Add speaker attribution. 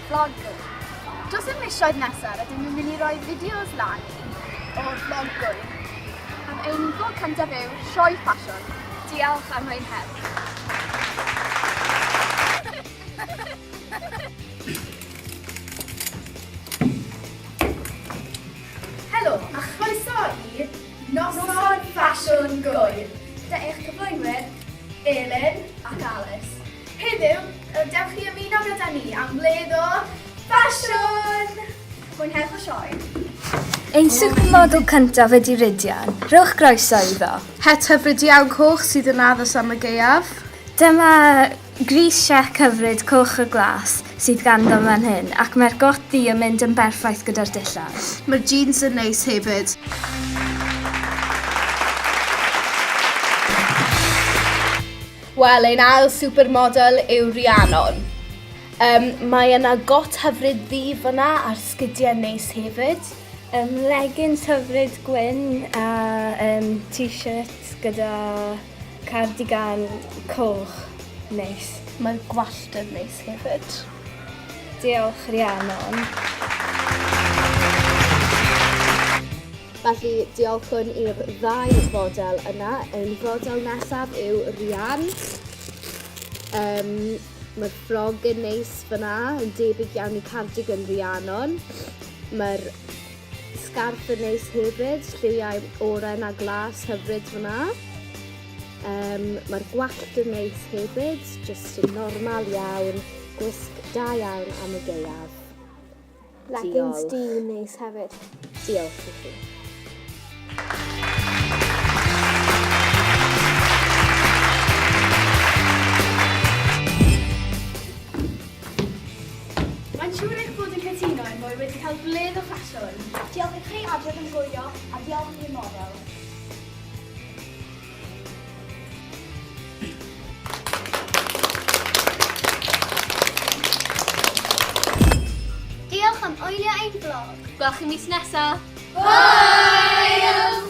Speaker 1: FloGwyr. Dros y misoedd nesaf, rydym yn mynd i roi fideos lan o'r FloGwyr. Am ein vlog cyntaf yw Sioe Ffasiwn. Diolch am Mwynhewch. Helo, a chroeso i Noson Ffasiwn Gwyr. Gyda eich cyflwynwyr, Elin ac Alice. Heddiw, dewch chi ymuno gyda ni am blwyddyn o ffasiwn! Mwynhewch o sioe.
Speaker 2: Ein supermodel cyntaf ydi Rydian. Rhowch groeso iddo.
Speaker 1: Het hyfryd iawn coch sydd yn addas am y gaeaf.
Speaker 2: Dyma gris siec hyfryd coch y glas sydd ganddo fan hyn, ac mae'r got ddi yn mynd yn berffaith gyda'r dillad.
Speaker 1: Mae'r jeans yn neis hefyd. Wel, ein ail supermodel yw Rhiannon. Mae yna got hyfryd ddi fyna a'r sgidiau neis hefyd.
Speaker 2: Leggings hyfryd gwyn a t-shirt gyda cardigan coch neis.
Speaker 1: Mae'r gwallt yn neis hefyd.
Speaker 2: Diolch Rhiannon.
Speaker 3: Felly, diolchwn i'r ddau fodel yna. Ein fodel nesaf yw Rhian. Mae'r ffrog yn neis fyna, yn debyg iawn i cardigan Rhiannon. Mae'r sgarff yn neis hefyd, lliwiau oren a glas hyfryd fyna. Mae'r gwallt yn neis hefyd, jyst yn normal iawn, gwisg da iawn am y gaeaf.
Speaker 2: Leggings di neis hefyd.
Speaker 3: Diolch i chi.
Speaker 1: Mae'n siŵr eich bod yn cytuno yn fwy wedi cael blwyddyn o ffasiwn. Diolch i chi adrodd yn gwylio a diolch i'r model.
Speaker 4: Diolch am wylio ein vlog.
Speaker 1: Gwelwch chi mis nesaf.
Speaker 4: Hwyl!